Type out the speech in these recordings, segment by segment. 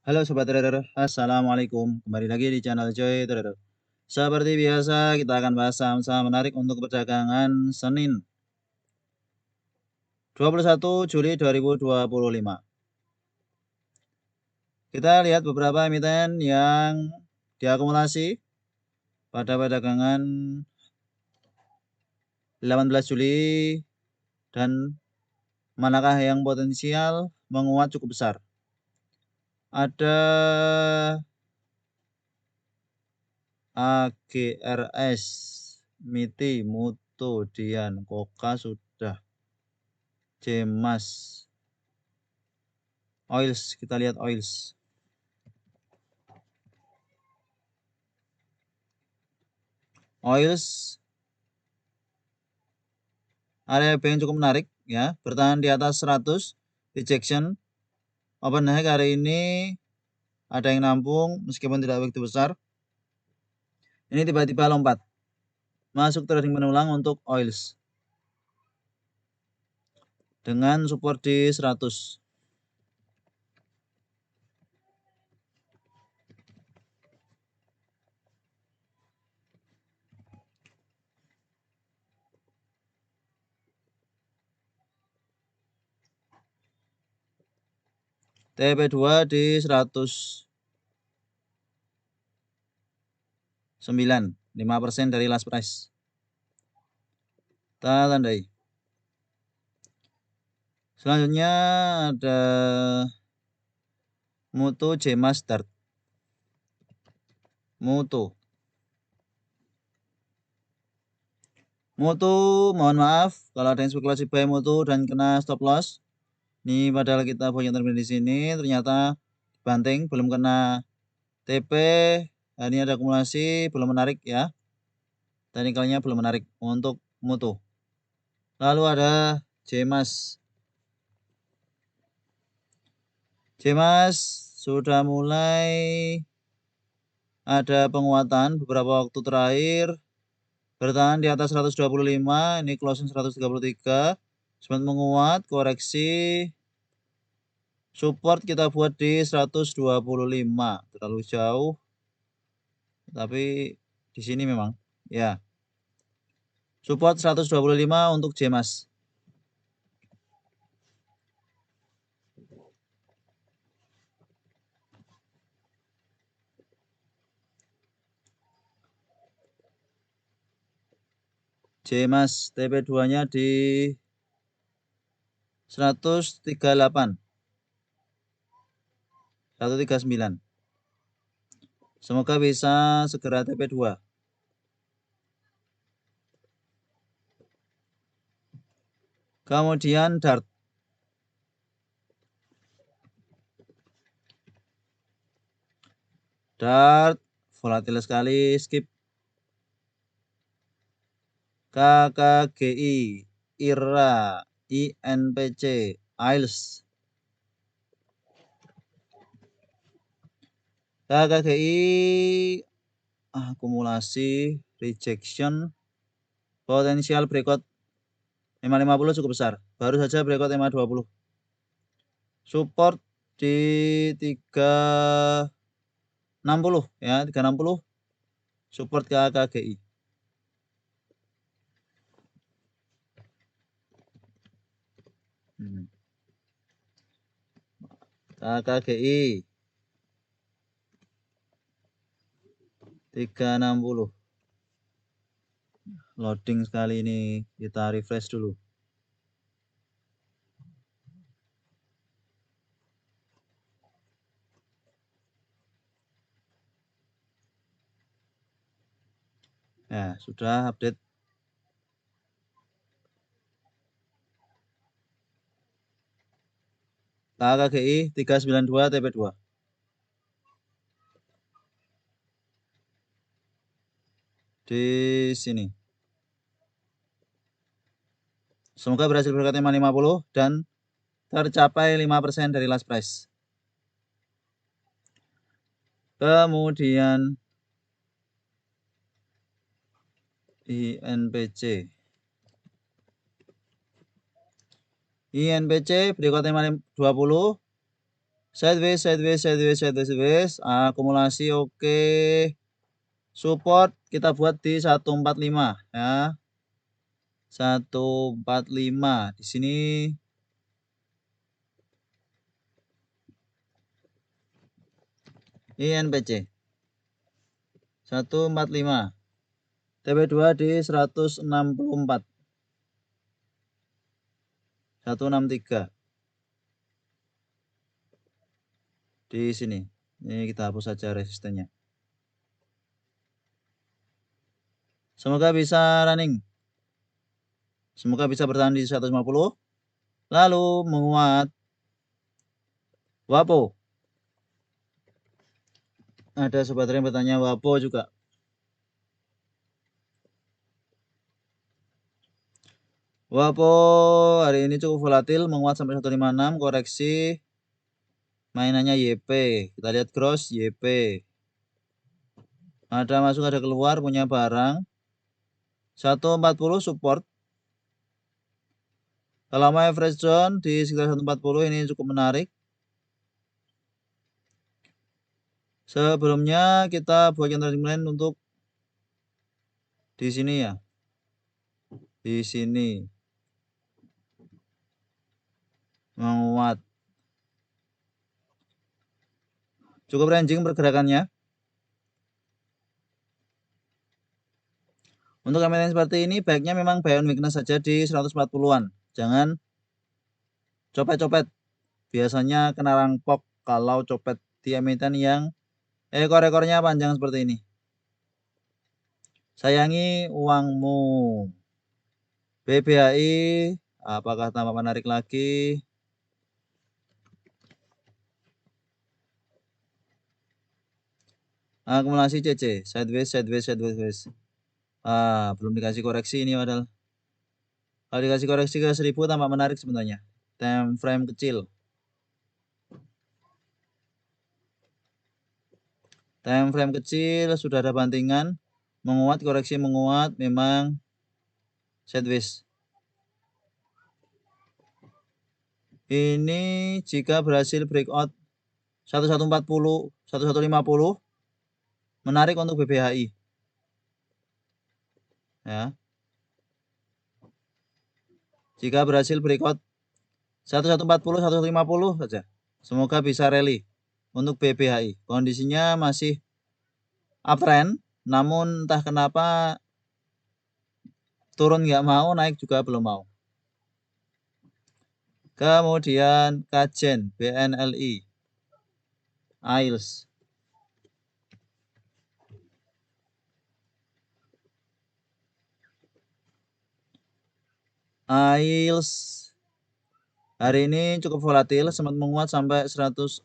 Halo Sobat Trader, Assalamualaikum. Kembali lagi di channel Joy Trader. Seperti biasa, kita akan bahas saham-saham menarik untuk perdagangan Senin 21 Juli 2025. Kita lihat beberapa emiten yang diakumulasi pada perdagangan 18 Juli dan manakah yang potensial menguat cukup besar. Ada AGRS, MITI, Mutu, Dian, Koka sudah. Cemas, Oils, kita lihat Oils. Oils area yang cukup menarik ya, bertahan di atas 100, rejection. Open high hari ini ada yang nampung meskipun tidak begitu besar. Ini tiba-tiba lompat. Masuk trading penulang untuk Oils. Dengan support di 100. TP2 di 109, 5% dari last price. Kita tandai. Selanjutnya ada Mutu Cemas Start. Mutu, mohon maaf kalau ada yang spekulasi buy Mutu dan kena stop loss. Ini padahal kita punya terminal di sini, ternyata banting belum kena TP. Ini ada akumulasi belum menarik ya. Teknikalnya belum menarik untuk Mutu. Lalu ada Cemas. Cemas sudah mulai ada penguatan beberapa waktu terakhir. Bertahan di atas 125, ini closing 133. Sempat menguat, koreksi. Support kita buat di 125, terlalu jauh. Tapi di sini memang ya. Support 125 untuk Cemas. Cemas TP2-nya di 138. 139. Semoga bisa segera TP2. Kemudian Dart. Dart volatil sekali, skip. KKGI, IRA, INPC, ILS. KKGI akumulasi, rejection, potensial breakout 550 cukup besar. Baru saja breakout 520. Support di 360 ya, 360. Support KKGI. KKGI 360. Loading sekali ini, kita refresh dulu. Ya, sudah update. KKGI 392 TP2. Di sini. Semoga berhasil berkat 550 dan tercapai 5% dari last price. Kemudian INPC. INPC berikut 520 Sideways, sideways, sideways, sideways, sideways. Akumulasi oke. Support kita buat di 145 ya. 145 di sini. INPC 145. TP2 di 164. 163. Di sini. Ini kita hapus saja resistennya. Semoga bisa running. Semoga bisa bertahan di 150. Lalu menguat. Wapo. Ada sobat yang bertanya Wapo juga. Wapo hari ini cukup volatil, menguat sampai 156, koreksi. Mainannya YP. Kita lihat cross YP. Ada masuk, ada keluar, punya barang. 140 support. Kalau mau average zone di sekitar 140 ini cukup menarik. Sebelumnya kita buat yang trading plan untuk di sini ya. Di sini. Menguat. Cukup ranging pergerakannya. Untuk yang seperti ini baiknya memang buy on weakness saja di 140-an. Jangan copet-copet. Biasanya kena rangpok kalau copet di emiten yang ekor-ekornya panjang seperti ini. Sayangi uangmu. BBHI apakah tambah menarik lagi? Akumulasi CC sideways, sideways, sideways. Belum dikasih koreksi ini padahal. Kalau dikasih koreksi ke 1000 tambah menarik sebenarnya. Time frame kecil. Time frame kecil sudah ada bantingan. Menguat, koreksi menguat, memang sideways. Ini jika berhasil breakout 1140, 1150 menarik untuk BBHI. Ya. Jika berhasil breakout 1140, 1150 saja. Semoga bisa rally untuk BBHI. Kondisinya masih uptrend, namun entah kenapa turun nggak mau, naik juga belum mau. Kemudian Kajen, BNLI, AILS. AILS hari ini cukup volatil, sempat menguat sampai 106,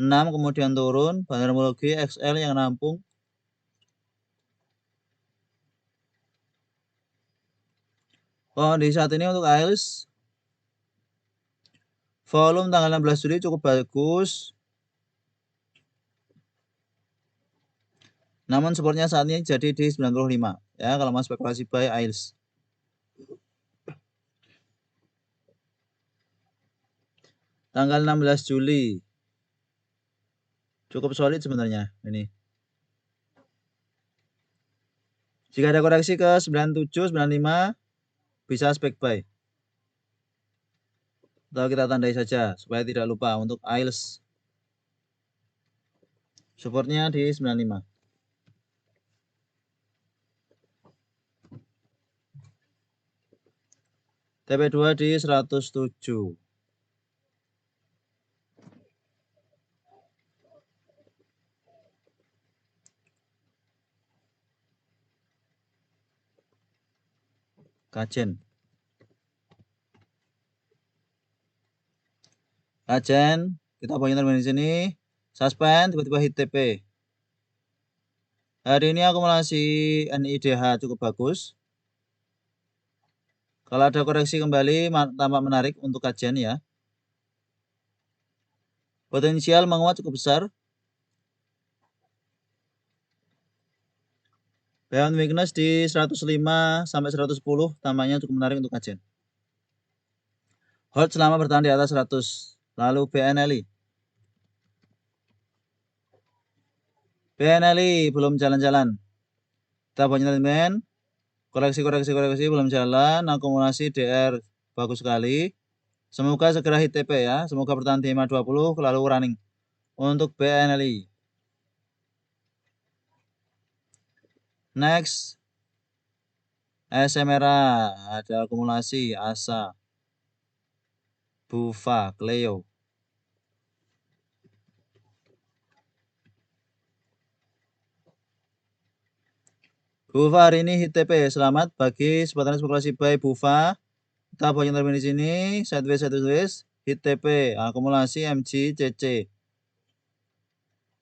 kemudian turun. Bandarmologi XL yang nampung. Di saat ini untuk AILS, volume tanggal 16 Juli cukup bagus. Namun supportnya saat ini jadi di 95 ya kalau mau spekulasi buy AILS. Tanggal 16 Juli cukup solid sebenarnya ini. Jika ada koreksi ke 97, 95 bisa spek buy. Atau kita tandai saja supaya tidak lupa untuk AILS. Supportnya di 95. TP2 di 107. Kajen. Kita punya terminal di sini. Suspend tiba-tiba hit TP. Hari ini akumulasi NIDH cukup bagus. Kalau ada koreksi kembali tampak menarik untuk kajian ya. Potensial menguat cukup besar. Buy on weakness di 105 sampai 110 tampaknya cukup menarik untuk kajian. Hold selama bertahan di atas 100. Lalu BNLI. BNLI belum jalan-jalan. Kita buat sentimen. Koreksi belum jalan. Akumulasi DR bagus sekali. Semoga segera hit TP ya. Semoga bertahan di 520 lalu running. Untuk BNLI. Next. SMRA ada akumulasi ASA. Bufa, Cleo. Bufa hari ini hit TP. Selamat bagi kesempatan spekulasi buy Bufa. Kita buat yang terpilih di sini. Sideways. Hit TP. Akumulasi MGCC.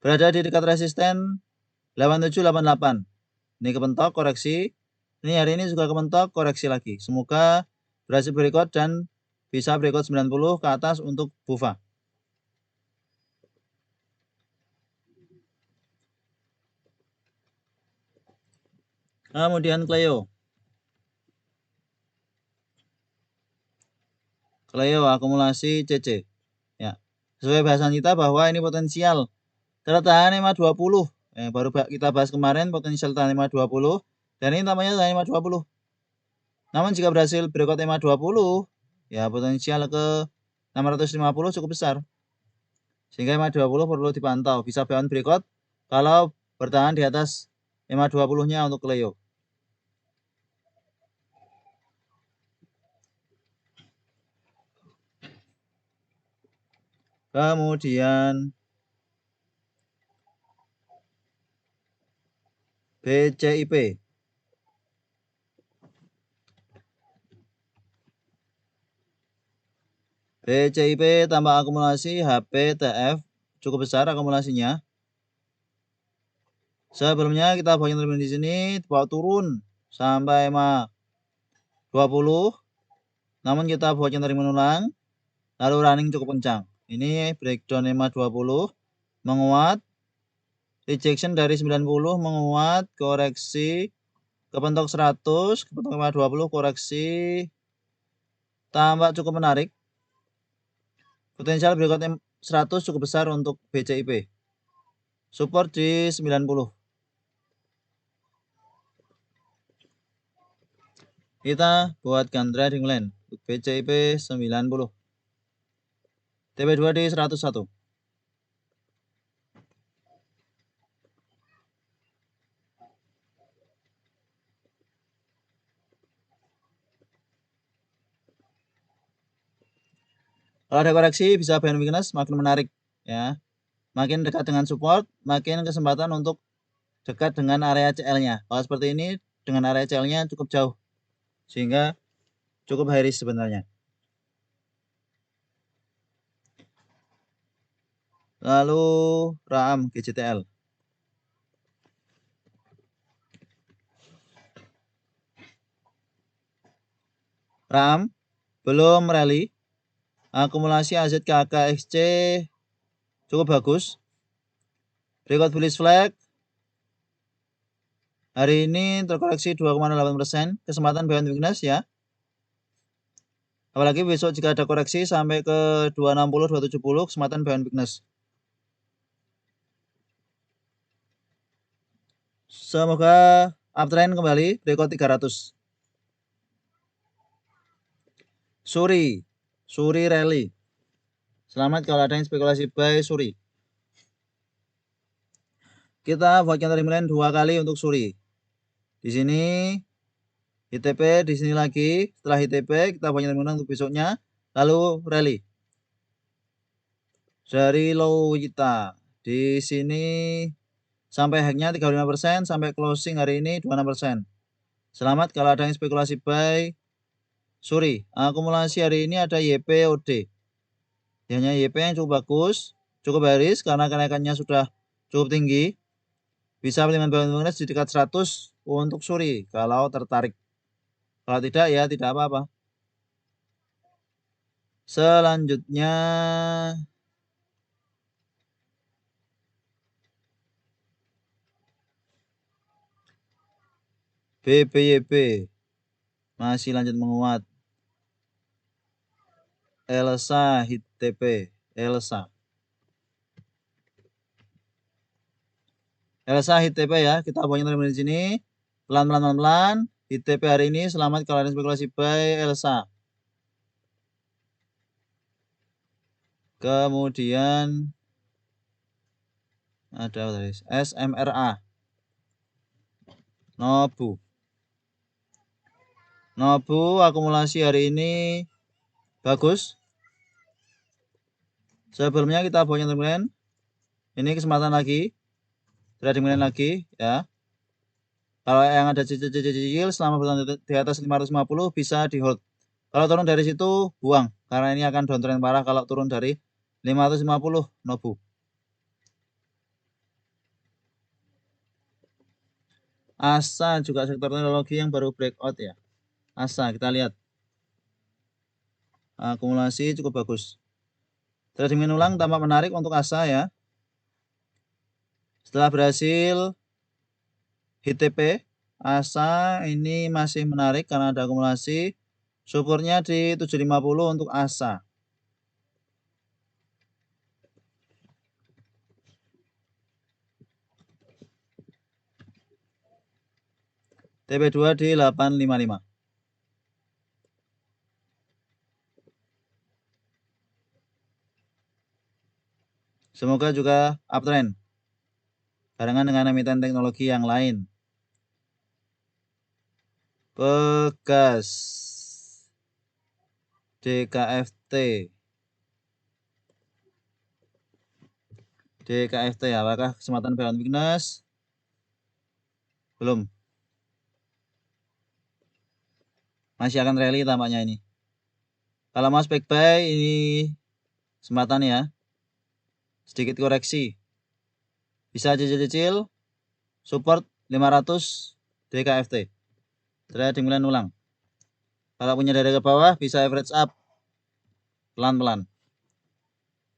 Berada di dekat resisten 8788. Ini kepentok koreksi. Ini hari ini juga kepentok koreksi lagi. Semoga berhasil berikut dan bisa berikut 90 ke atas untuk Bufa. Kemudian Cleo. Cleo akumulasi CC. Ya. Sesuai bahasan kita bahwa ini potensial tertahan 520. Baru kita bahas kemarin potensial tahan 520 dan ini namanya tahan 520. Namun jika berhasil berikut 520, ya potensial ke 650 cukup besar. Sehingga 520 perlu dipantau. Bisa bound berikut kalau bertahan di atas 520-nya untuk Cleo. Kemudian BCIP. BCIP tambah akumulasi HPTF cukup besar akumulasinya. Sebelumnya kita bagian terlebih di sini bawa turun sampai 520. Namun kita bagian dari menulang lalu running cukup kencang. Ini breakdown 520 menguat, rejection dari 90 menguat, koreksi kepentok 100, kepentok 520 koreksi tambah cukup menarik. Potensial berikut 100 cukup besar untuk BCIP. Support di 90. Kita buatkan trading line untuk BCIP 90. TP2 di 101. Kalau ada koreksi bisa buy weakness makin menarik ya. Makin dekat dengan support, makin kesempatan untuk dekat dengan area CL-nya. Kalau seperti ini dengan area CL-nya cukup jauh. Sehingga cukup high risk sebenarnya. Lalu RAM GCTL. RAM belum rally. Akumulasi AZKKXC cukup bagus. Berikut bullish flag. Hari ini terkoreksi 2,8%. Kesempatan buy weakness ya. Apalagi besok jika ada koreksi sampai ke 260, 270 kesempatan buy weakness. Semoga uptrend kembali berikut 300. Suri rally. Selamat kalau ada yang spekulasi buy Suri. Kita buat counter line 2 kali untuk Suri. Di sini ITP, di sini lagi. Setelah ITP kita buat counter untuk besoknya. Lalu rally. Dari low kita di sini sampai hacknya 35%, sampai closing hari ini 26%. Selamat kalau ada yang spekulasi buy Suri. Akumulasi hari ini ada YPOD. Hanya YP yang cukup bagus, cukup bearish karena kenaikannya sudah cukup tinggi. Bisa pertimbangan buy weakness di dekat 100 untuk Suri kalau tertarik. Kalau tidak ya tidak apa-apa. Selanjutnya BPYP masih lanjut menguat. Elsa hit TP. Elsa. Elsa hit TP ya, kita buatnya di sini. Pelan-pelan. Hit TP hari ini, selamat kalau ada spekulasi buy Elsa. Kemudian ada apa tadi? SMRA. Nobu akumulasi hari ini bagus. Sebelumnya kita buatnya teman-teman. Ini kesempatan lagi. Trading lagi ya. Kalau yang ada cicil selama bertahan di atas 550 bisa di hold. Kalau turun dari situ buang karena ini akan downtrend parah kalau turun dari 550 Nobu. ASA juga sektor teknologi yang baru breakout ya. ASA kita lihat. Akumulasi cukup bagus. Trading ulang tampak menarik untuk ASA ya. Setelah berhasil hit TP, ASA ini masih menarik karena ada akumulasi. Supportnya di 750 untuk ASA. TP2 di 855. Semoga juga uptrend barengan dengan emiten teknologi yang lain. Pegas DKFT. Apakah kesempatan buy on weakness? Belum. Masih akan rally tampaknya ini. Kalau mau spek buy ini kesempatan ya. Sedikit koreksi. Bisa cicil-cicil support 500 DKFT. Trading plan ulang. Kalau punya dari ke bawah bisa average up pelan-pelan.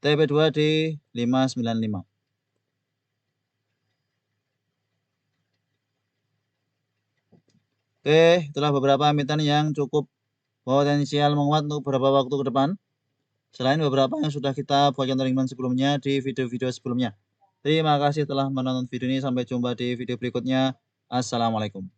TP2 di 595. Oke, itulah beberapa emiten yang cukup potensial menguat untuk beberapa waktu ke depan. Selain beberapa yang sudah kita buat contoh sebelumnya di video-video sebelumnya. Terima kasih telah menonton video ini. Sampai jumpa di video berikutnya. Assalamualaikum.